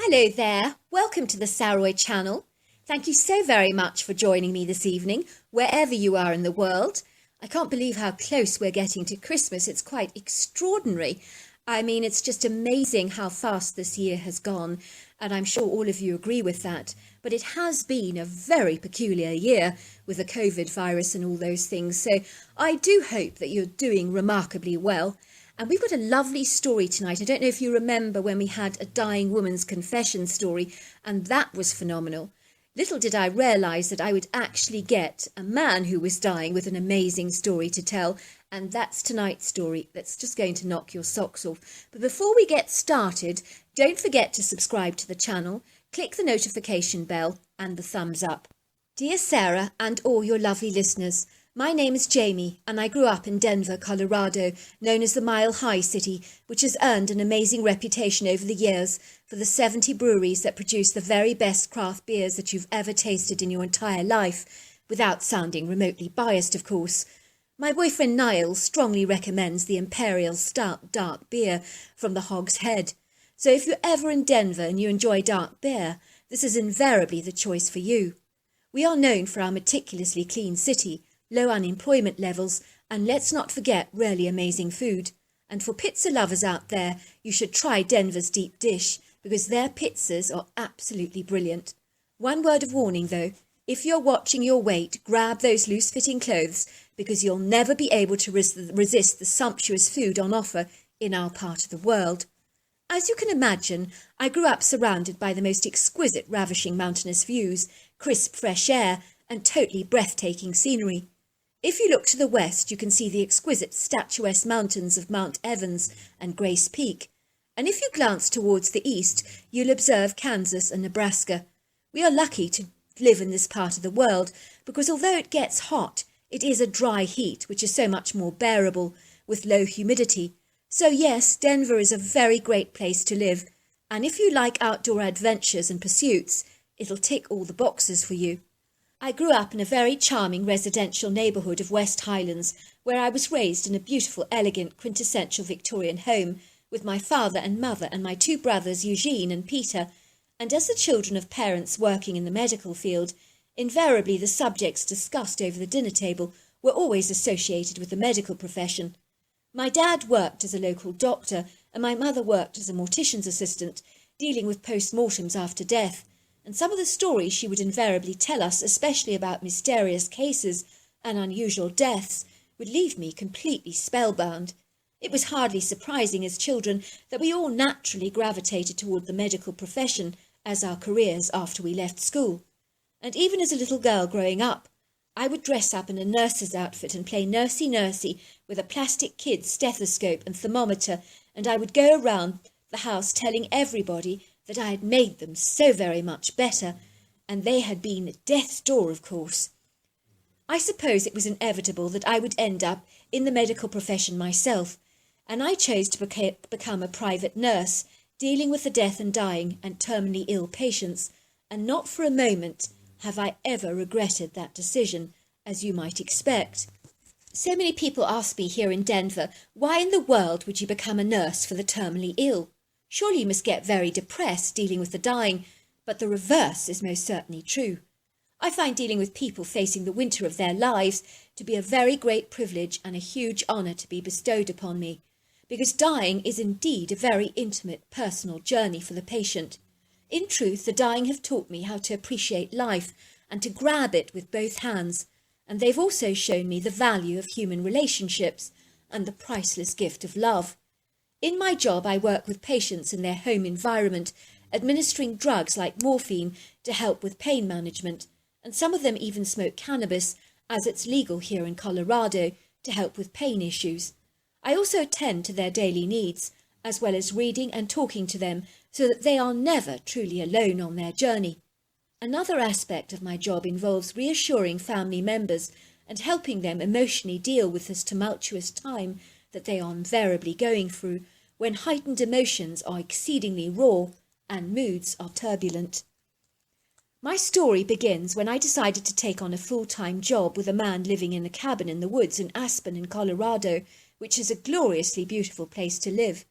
Hello there, welcome to the Saroy channel. Thank you so very much for joining me this evening, wherever you are in the world. I can't believe how close we're getting to Christmas, it's quite extraordinary. I mean, it's just amazing how fast this year has gone, and I'm sure all of you agree with that. But it has been a very peculiar year with the COVID virus and all those things, so I do hope that you're doing remarkably well. And we've got a lovely story tonight. I don't know if you remember when we had a dying woman's confession story, and that was phenomenal. Little did I realise that I would actually get a man who was dying with an amazing story to tell, and that's tonight's story that's just going to knock your socks off. But before we get started, don't forget to subscribe to the channel, click the notification bell and the thumbs up. Dear Sarah and all your lovely listeners, my name is Jamie and I grew up in Denver, Colorado, known as the Mile High City, which has earned an amazing reputation over the years for the 70 breweries that produce the very best craft beers that you've ever tasted in your entire life, without sounding remotely biased, of course. My boyfriend Niall strongly recommends the Imperial Stout dark beer from the Hog's Head. So if you're ever in Denver and you enjoy dark beer, this is invariably the choice for you. We are known for our meticulously clean city, low unemployment levels, and let's not forget really amazing food. And for pizza lovers out there, you should try Denver's deep dish, because their pizzas are absolutely brilliant. One word of warning though, if you're watching your weight, grab those loose-fitting clothes, because you'll never be able to resist the sumptuous food on offer in our part of the world. As you can imagine, I grew up surrounded by the most exquisite, ravishing mountainous views, crisp fresh air, and totally breathtaking scenery. If you look to the west, you can see the exquisite statuesque mountains of Mount Evans and Grace Peak. And if you glance towards the east, you'll observe Kansas and Nebraska. We are lucky to live in this part of the world because although it gets hot, it is a dry heat which is so much more bearable with low humidity. So yes, Denver is a very great place to live. And if you like outdoor adventures and pursuits, it'll tick all the boxes for you. I grew up in a very charming residential neighbourhood of West Highlands, where I was raised in a beautiful, elegant, quintessential Victorian home with my father and mother and my two brothers Eugene and Peter, and as the children of parents working in the medical field, invariably the subjects discussed over the dinner table were always associated with the medical profession. My dad worked as a local doctor and my mother worked as a mortician's assistant, dealing with post-mortems after death. And some of the stories she would invariably tell us, especially about mysterious cases and unusual deaths, would leave me completely spellbound. It was hardly surprising as children that we all naturally gravitated toward the medical profession as our careers after we left school. And even as a little girl growing up, I would dress up in a nurse's outfit and play nursey with a plastic kid's stethoscope and thermometer, and I would go around the house telling everybody that I had made them so very much better, and they had been at death's door, of course. I suppose it was inevitable that I would end up in the medical profession myself, and I chose to become a private nurse, dealing with the death and dying and terminally ill patients, and not for a moment have I ever regretted that decision, as you might expect. So many people ask me here in Denver, why in the world would you become a nurse for the terminally ill? Surely you must get very depressed dealing with the dying, but the reverse is most certainly true. I find dealing with people facing the winter of their lives to be a very great privilege and a huge honour to be bestowed upon me, because dying is indeed a very intimate, personal journey for the patient. In truth, the dying have taught me how to appreciate life and to grab it with both hands, and they've also shown me the value of human relationships and the priceless gift of love. In my job, I work with patients in their home environment, administering drugs like morphine to help with pain management, and some of them even smoke cannabis, as it's legal here in Colorado, to help with pain issues. I also attend to their daily needs, as well as reading and talking to them, so that they are never truly alone on their journey. Another aspect of my job involves reassuring family members and helping them emotionally deal with this tumultuous time that they are invariably going through when heightened emotions are exceedingly raw and moods are turbulent. My story begins when I decided to take on a full-time job with a man living in a cabin in the woods in Aspen in Colorado, which is a gloriously beautiful place to live.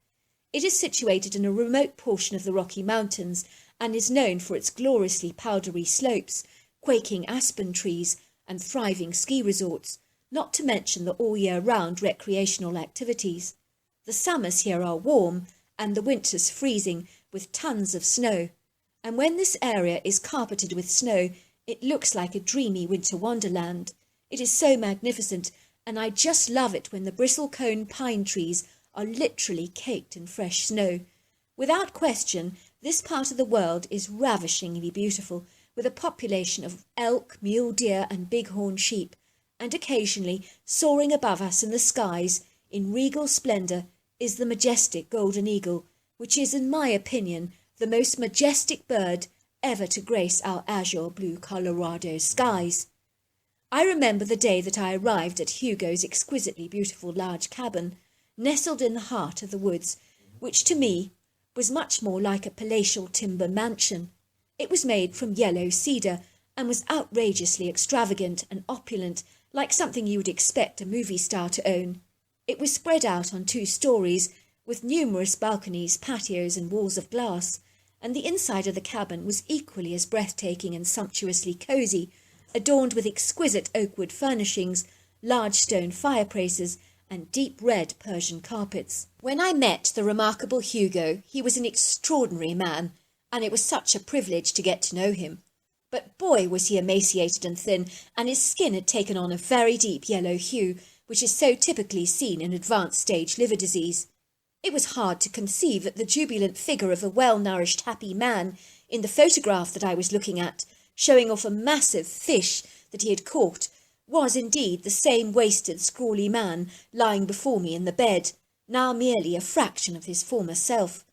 It is situated in a remote portion of the Rocky Mountains and is known for its gloriously powdery slopes, quaking aspen trees, and thriving ski resorts, not to mention the all-year-round recreational activities. The summers here are warm and the winters freezing with tons of snow, and when this area is carpeted with snow, it looks like a dreamy winter wonderland. It is so magnificent, and I just love it when the bristlecone pine trees are literally caked in fresh snow. Without question, this part of the world is ravishingly beautiful, with a population of elk, mule deer, and bighorn sheep, and occasionally, soaring above us in the skies, in regal splendour, is the majestic golden eagle, which is, in my opinion, the most majestic bird ever to grace our azure blue Colorado skies. I remember the day that I arrived at Hugo's exquisitely beautiful large cabin, nestled in the heart of the woods, which to me was much more like a palatial timber mansion. It was made from yellow cedar and was outrageously extravagant and opulent, like something you would expect a movie star to own. It was spread out on 2 stories, with numerous balconies, patios, and walls of glass, and the inside of the cabin was equally as breathtaking and sumptuously cosy, adorned with exquisite oakwood furnishings, large stone fireplaces, and deep red Persian carpets. When I met the remarkable Hugo, he was an extraordinary man, and it was such a privilege to get to know him. But boy, was he emaciated and thin, and his skin had taken on a very deep yellow hue, which is so typically seen in advanced stage liver disease. It was hard to conceive that the jubilant figure of a well-nourished, happy man in the photograph that I was looking at, showing off a massive fish that he had caught, was indeed the same wasted, scrawly man lying before me in the bed, now merely a fraction of his former self.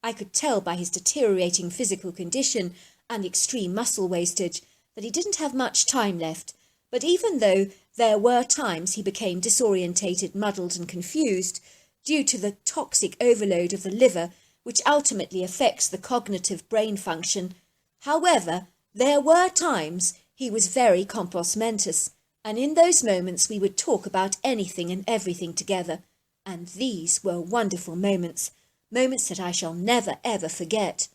I could tell by his deteriorating physical condition and extreme muscle wastage that he didn't have much time left, but even though there were times he became disorientated, muddled and confused, due to the toxic overload of the liver, which ultimately affects the cognitive brain function. However, there were times he was very compos mentis, and in those moments we would talk about anything and everything together, and these were wonderful moments that I shall never ever forget.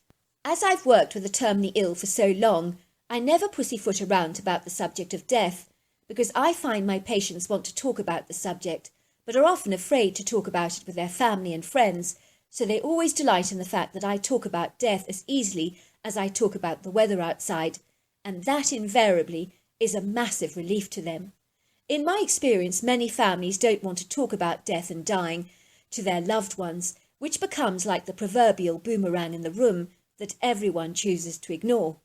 As I've worked with the terminally ill for so long, I never pussyfoot around about the subject of death, because I find my patients want to talk about the subject, but are often afraid to talk about it with their family and friends, so they always delight in the fact that I talk about death as easily as I talk about the weather outside, and that invariably is a massive relief to them. In my experience, many families don't want to talk about death and dying to their loved ones, which becomes like the proverbial boomerang in the room that everyone chooses to ignore.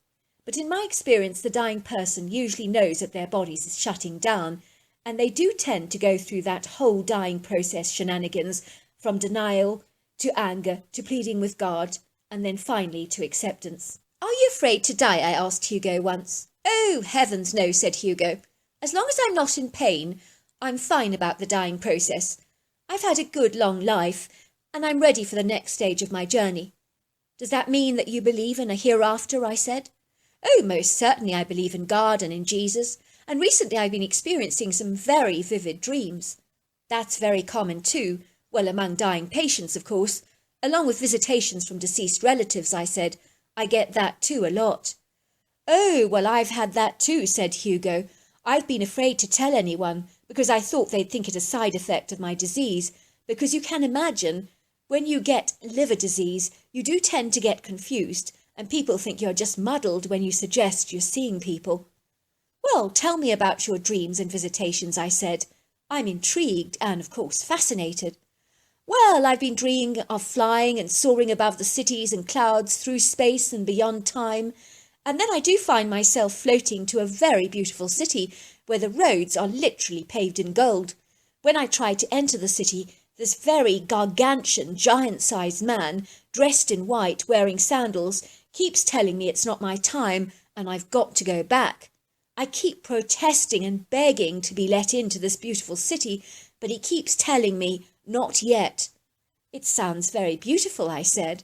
But in my experience, the dying person usually knows that their bodies is shutting down, and they do tend to go through that whole dying process shenanigans, from denial to anger to pleading with God, and then finally to acceptance. "Are you afraid to die?" I asked Hugo once. "Oh, heavens no," said Hugo. "As long as I'm not in pain, I'm fine about the dying process. I've had a good long life, and I'm ready for the next stage of my journey." "Does that mean that you believe in a hereafter?" I said. "Oh, most certainly I believe in God and in Jesus, and recently I've been experiencing some very vivid dreams." "That's very common too, well, among dying patients, of course, along with visitations from deceased relatives," I said. "I get that too a lot." "Oh, well, I've had that too," said Hugo. "I've been afraid to tell anyone because I thought they'd think it a side effect of my disease, because you can imagine, when you get liver disease, you do tend to get confused, and people think you're just muddled when you suggest you're seeing people." "Well, tell me about your dreams and visitations," I said. "I'm intrigued and, of course, fascinated." "Well, I've been dreaming of flying and soaring above the cities and clouds through space and beyond time, and then I do find myself floating to a very beautiful city where the roads are literally paved in gold. When I try to enter the city, this very gargantuan, giant-sized man, dressed in white, wearing sandals, keeps telling me it's not my time and I've got to go back. I keep protesting and begging to be let into this beautiful city, but he keeps telling me, not yet. "It sounds very beautiful," I said.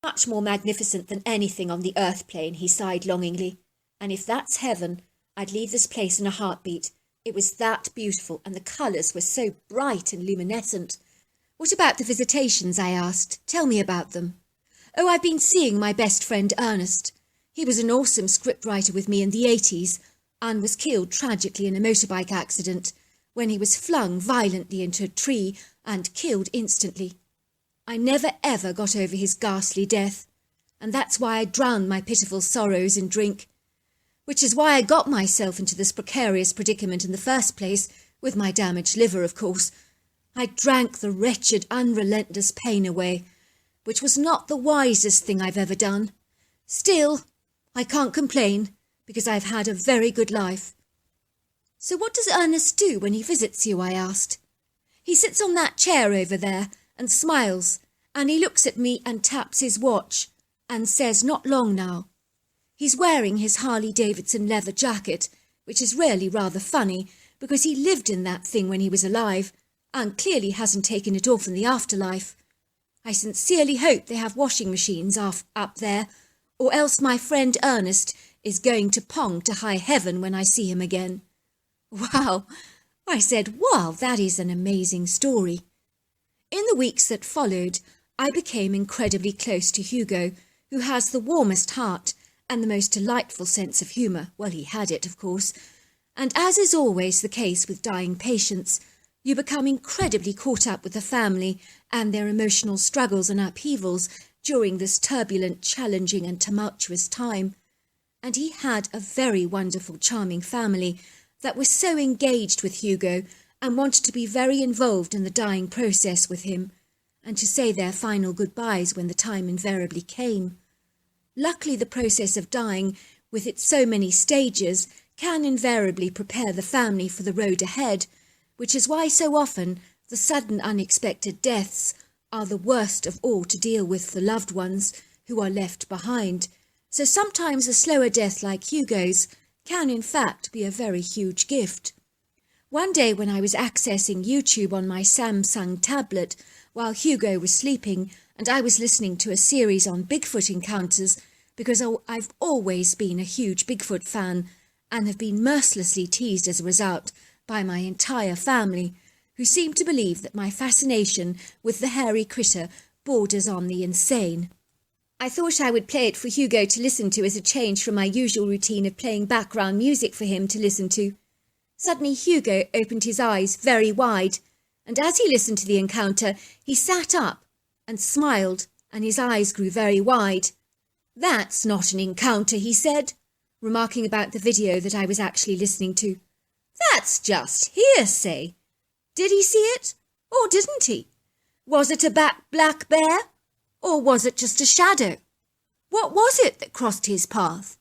"Much more magnificent than anything on the earth plane," he sighed longingly. "And if that's heaven, I'd leave this place in a heartbeat. It was that beautiful, and the colours were so bright and luminescent." What about the visitations? I asked. Tell me about them. Oh, I've been seeing my best friend Ernest. He was an awesome scriptwriter with me in the 80s and was killed tragically in a motorbike accident when he was flung violently into a tree and killed instantly. I never ever got over his ghastly death, and that's why I drowned my pitiful sorrows in drink, which is why I got myself into this precarious predicament in the first place, with my damaged liver, of course. I drank the wretched, unrelentless pain away, which was not the wisest thing I've ever done. Still, I can't complain, because I've had a very good life. So what does Ernest do when he visits you? I asked. He sits on that chair over there and smiles, and he looks at me and taps his watch and says, "Not long now." He's wearing his Harley-Davidson leather jacket, which is really rather funny because he lived in that thing when he was alive and clearly hasn't taken it off in the afterlife. I sincerely hope they have washing machines up there, or else my friend Ernest is going to pong to high heaven when I see him again. Wow, I said, wow, that is an amazing story. In the weeks that followed, I became incredibly close to Hugo, who has the warmest heart and the most delightful sense of humour. Well, he had it, of course. And as is always the case with dying patients, you become incredibly caught up with the family and their emotional struggles and upheavals during this turbulent, challenging and tumultuous time. And he had a very wonderful, charming family that was so engaged with Hugo and wanted to be very involved in the dying process with him and to say their final goodbyes when the time invariably came. Luckily, the process of dying, with its so many stages, can invariably prepare the family for the road ahead, which is why so often the sudden unexpected deaths are the worst of all to deal with for loved ones who are left behind. So sometimes a slower death like Hugo's can in fact be a very huge gift. One day when I was accessing YouTube on my Samsung tablet while Hugo was sleeping and I was listening to a series on Bigfoot encounters because I've always been a huge Bigfoot fan and have been mercilessly teased as a result by my entire family, who seem to believe that my fascination with the hairy critter borders on the insane. I thought I would play it for Hugo to listen to as a change from my usual routine of playing background music for him to listen to. Suddenly Hugo opened his eyes very wide, and as he listened to the encounter, he sat up and smiled, and his eyes grew very wide. "That's not an encounter," he said, remarking about the video that I was actually listening to. "That's just hearsay. Did he see it, or didn't he? Was it a black bear, or was it just a shadow? What was it that crossed his path?"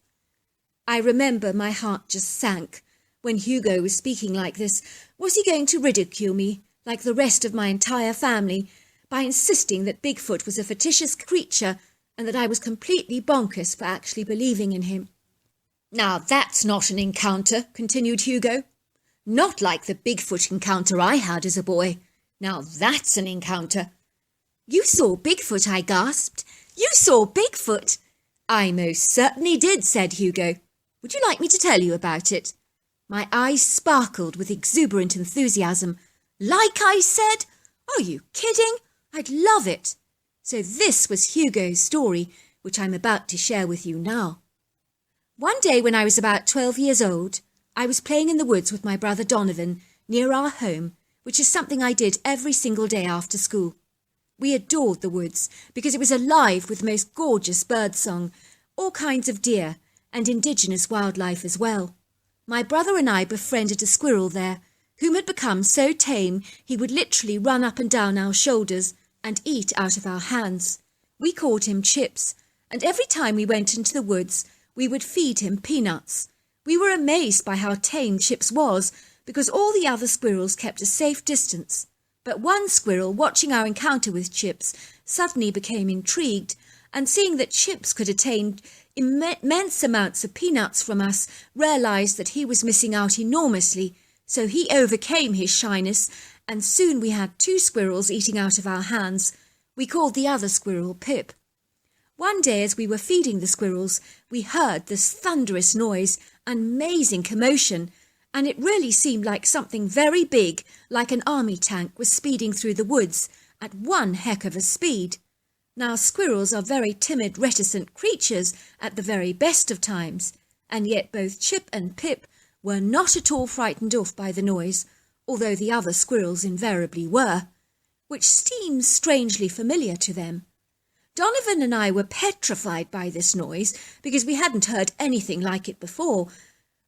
I remember my heart just sank when Hugo was speaking like this. Was he going to ridicule me, like the rest of my entire family, by insisting that Bigfoot was a fictitious creature and that I was completely bonkers for actually believing in him? "Now that's not an encounter," continued Hugo. "Not like the Bigfoot encounter I had as a boy. Now that's an encounter." "You saw Bigfoot," I gasped. "You saw Bigfoot?" "I most certainly did," said Hugo. "Would you like me to tell you about it?" My eyes sparkled with exuberant enthusiasm. "Like I said? Are you kidding? I'd love it." So this was Hugo's story, which I'm about to share with you now. One day when I was about 12 years old, I was playing in the woods with my brother Donovan near our home, which is something I did every single day after school. We adored the woods because it was alive with most gorgeous birdsong, all kinds of deer, and indigenous wildlife as well. My brother and I befriended a squirrel there, whom had become so tame he would literally run up and down our shoulders and eat out of our hands. We called him Chips, and every time we went into the woods, we would feed him peanuts. We were amazed by how tame Chips was, because all the other squirrels kept a safe distance. But one squirrel, watching our encounter with Chips, suddenly became intrigued, and seeing that Chips could attain immense amounts of peanuts from us, realised that he was missing out enormously, so he overcame his shyness, and soon we had 2 squirrels eating out of our hands. We called the other squirrel Pip. One day as we were feeding the squirrels, we heard this thunderous noise, an amazing commotion, and it really seemed like something very big, like an army tank, was speeding through the woods at one heck of a speed. Now, squirrels are very timid, reticent creatures at the very best of times, and yet both Chip and Pip were not at all frightened off by the noise, although the other squirrels invariably were, which seems strangely familiar to them. Donovan and I were petrified by this noise because we hadn't heard anything like it before,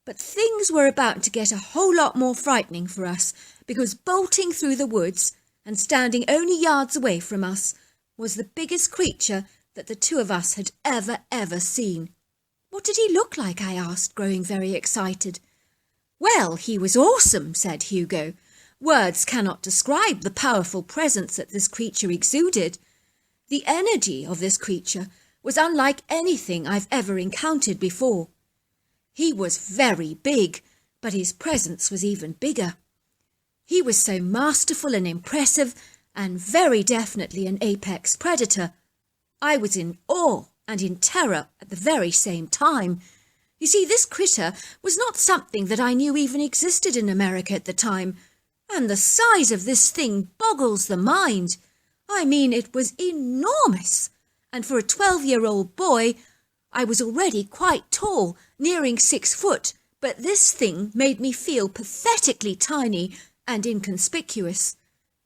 but things were about to get a whole lot more frightening for us because bolting through the woods and standing only yards away from us was the biggest creature that the two of us had ever seen. What did he look like? I asked, growing very excited. Well, he was awesome, said Hugo. Words cannot describe the powerful presence that this creature exuded. The energy of this creature was unlike anything I've ever encountered before. He was very big, but his presence was even bigger. He was so masterful and impressive, and very definitely an apex predator. I was in awe and in terror at the very same time. You see, this critter was not something that I knew even existed in America at the time, and the size of this thing boggles the mind. I mean, it was enormous, and for a 12-year-old boy, I was already quite tall, nearing 6 foot, but this thing made me feel pathetically tiny and inconspicuous.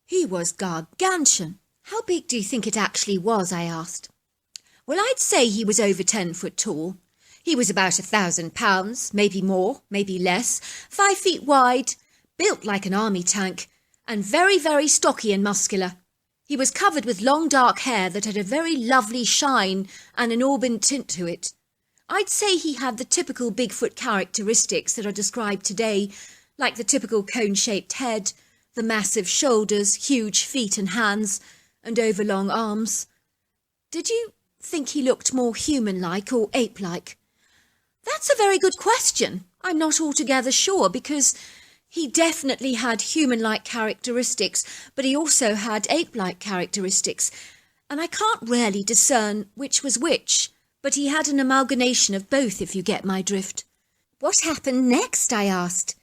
He was gargantuan. How big do you think it actually was? I asked. Well, I'd say he was over 10 foot tall. He was about 1,000 pounds, maybe more, maybe less, 5 feet wide, built like an army tank, and very, very stocky and muscular. He was covered with long dark hair that had a very lovely shine and an auburn tint to it. I'd say he had the typical Bigfoot characteristics that are described today, like the typical cone-shaped head, the massive shoulders, huge feet and hands, and overlong arms. Did you think he looked more human-like or ape-like? That's a very good question. I'm not altogether sure, because he definitely had human-like characteristics, but he also had ape-like characteristics, and I can't really discern which was which, but he had an amalgamation of both, if you get my drift. What happened next? I asked.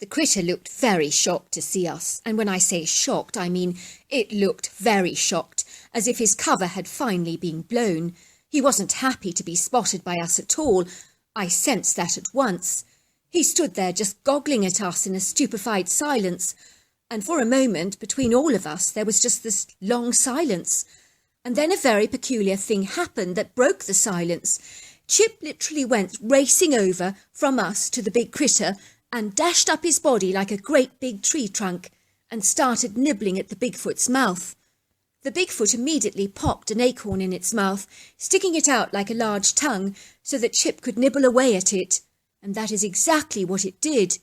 The critter looked very shocked to see us, and when I say shocked, I mean it looked very shocked, as if his cover had finally been blown. He wasn't happy to be spotted by us at all. I sensed that at once. He stood there just goggling at us in a stupefied silence, and for a moment between all of us there was just this long silence. And then a very peculiar thing happened that broke the silence. Chip literally went racing over from us to the big critter and dashed up his body like a great big tree trunk and started nibbling at the Bigfoot's mouth. The Bigfoot immediately popped an acorn in its mouth, sticking it out like a large tongue so that Chip could nibble away at it, and that is exactly what it did.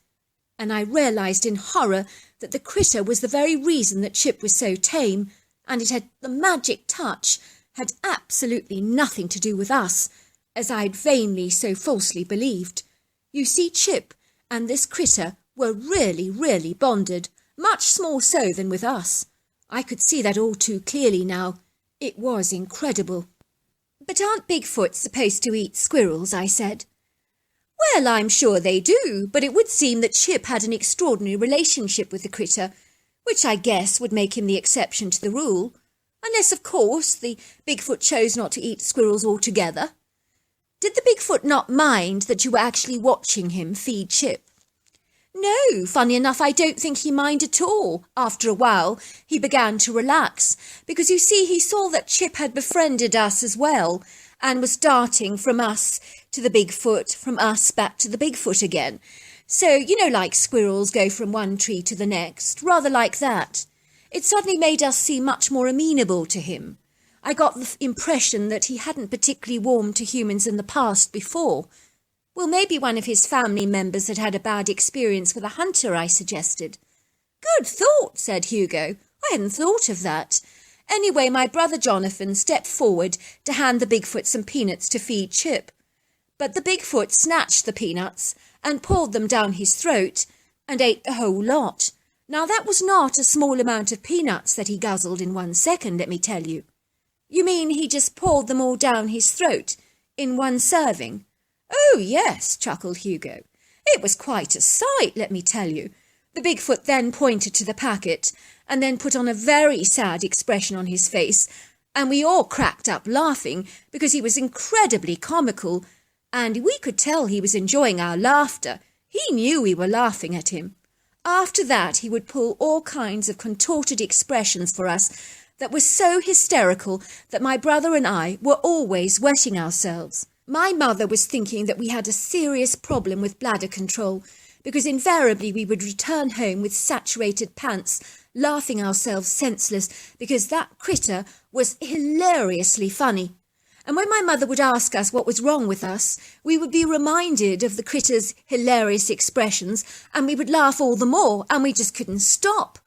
And I realised in horror that the critter was the very reason that Chip was so tame, and it had the magic touch, had absolutely nothing to do with us, as I'd vainly so falsely believed. You see, Chip and this critter were really, really bonded, much more so than with us. I could see that all too clearly now. It was incredible. But aren't Bigfoot supposed to eat squirrels? I said. Well, I'm sure they do, but it would seem that Chip had an extraordinary relationship with the critter, which I guess would make him the exception to the rule, unless, of course, the Bigfoot chose not to eat squirrels altogether. Did the Bigfoot not mind that you were actually watching him feed Chip? No, funny enough, I don't think he minded at all. After a while, he began to relax, because you see, he saw that Chip had befriended us as well, and was darting from us to the Bigfoot, from us back to the Bigfoot again. So, you know, like squirrels go from one tree to the next, rather like that. It suddenly made us seem much more amenable to him. I got the impression that he hadn't particularly warmed to humans in the past before. Well, maybe one of his family members had had a bad experience with a hunter, I suggested. Good thought, said Hugo. I hadn't thought of that. Anyway, my brother Jonathan stepped forward to hand the Bigfoot some peanuts to feed Chip. But the Bigfoot snatched the peanuts and poured them down his throat and ate the whole lot. Now, that was not a small amount of peanuts that he guzzled in 1 second, let me tell you. You mean he just poured them all down his throat in one serving? Oh, yes, chuckled Hugo. It was quite a sight, let me tell you. The Bigfoot then pointed to the packet, and then put on a very sad expression on his face, and we all cracked up laughing because he was incredibly comical, and we could tell he was enjoying our laughter. He knew we were laughing at him. After that, he would pull all kinds of contorted expressions for us that were so hysterical that my brother and I were always wetting ourselves. My mother was thinking that we had a serious problem with bladder control, because invariably we would return home with saturated pants, laughing ourselves senseless because that critter was hilariously funny. And when my mother would ask us what was wrong with us, we would be reminded of the critter's hilarious expressions, and we would laugh all the more, and we just couldn't stop.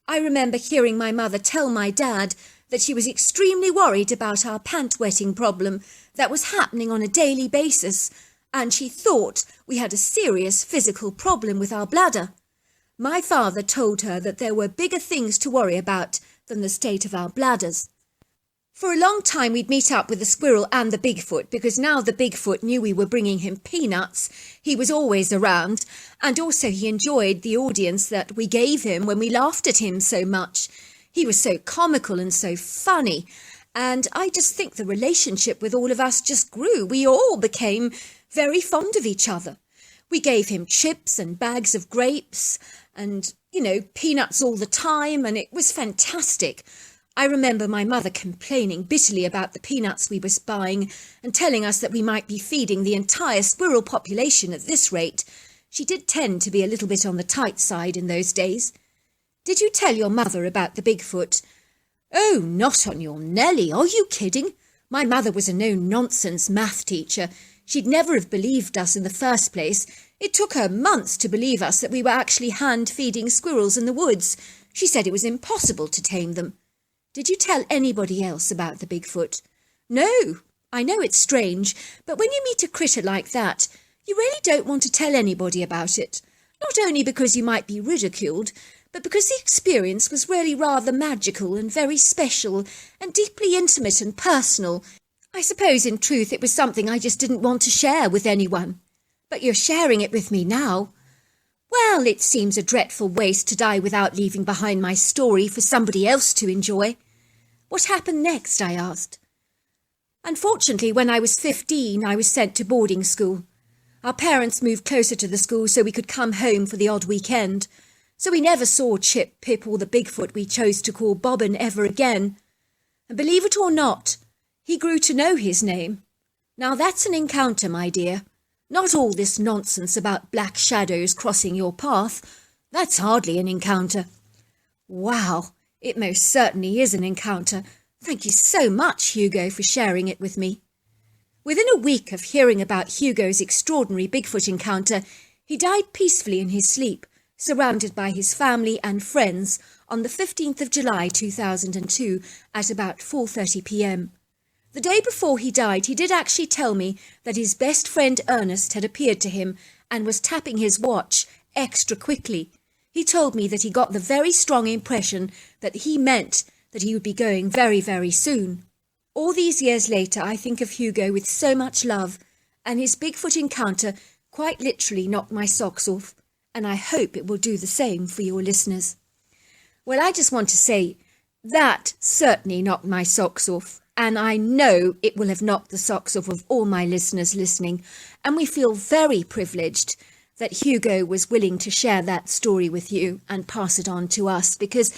I remember hearing my mother tell my dad that she was extremely worried about our pant-wetting problem that was happening on a daily basis, and she thought we had a serious physical problem with our bladder. My father told her that there were bigger things to worry about than the state of our bladders. For a long time we'd meet up with the squirrel and the Bigfoot, because now the Bigfoot knew we were bringing him peanuts. He was always around, and also he enjoyed the audience that we gave him when we laughed at him so much. He was so comical and so funny, and I just think the relationship with all of us just grew. We all became very fond of each other. We gave him chips and bags of grapes and, peanuts all the time, and it was fantastic. I remember my mother complaining bitterly about the peanuts we were buying and telling us that we might be feeding the entire squirrel population at this rate. She did tend to be a little bit on the tight side in those days. Did you tell your mother about the Bigfoot? Oh, not on your Nelly, are you kidding? My mother was a no-nonsense math teacher. She'd never have believed us in the first place. It took her months to believe us that we were actually hand-feeding squirrels in the woods. She said it was impossible to tame them. Did you tell anybody else about the Bigfoot? No, I know it's strange, but when you meet a critter like that, you really don't want to tell anybody about it. Not only because you might be ridiculed, but because the experience was really rather magical and very special and deeply intimate and personal. I suppose in truth it was something I just didn't want to share with anyone. But you're sharing it with me now. Well, it seems a dreadful waste to die without leaving behind my story for somebody else to enjoy. What happened next? I asked. Unfortunately, when I was 15, I was sent to boarding school. Our parents moved closer to the school so we could come home for the odd weekend. So we never saw Chip, Pip or the Bigfoot we chose to call Bobbin ever again. And believe it or not, he grew to know his name. Now that's an encounter, my dear. Not all this nonsense about black shadows crossing your path. That's hardly an encounter. Wow, it most certainly is an encounter. Thank you so much, Hugo, for sharing it with me. Within a week of hearing about Hugo's extraordinary Bigfoot encounter, he died peacefully in his sleep, surrounded by his family and friends on the 15th of July 2002 at about 4:30 p.m. The day before he died, he did actually tell me that his best friend Ernest had appeared to him and was tapping his watch extra quickly. He told me that he got the very strong impression that he meant that he would be going very, very soon. All these years later, I think of Hugo with so much love, and his Bigfoot encounter quite literally knocked my socks off, and I hope it will do the same for your listeners. Well, I just want to say that certainly knocked my socks off, and I know it will have knocked the socks off of all my listeners listening, and we feel very privileged that Hugo was willing to share that story with you and pass it on to us, because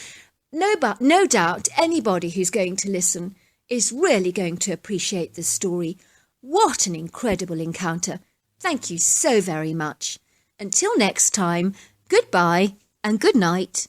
no doubt anybody who's going to listen is really going to appreciate this story. What an incredible encounter. Thank you so very much. Until next time, goodbye and good night.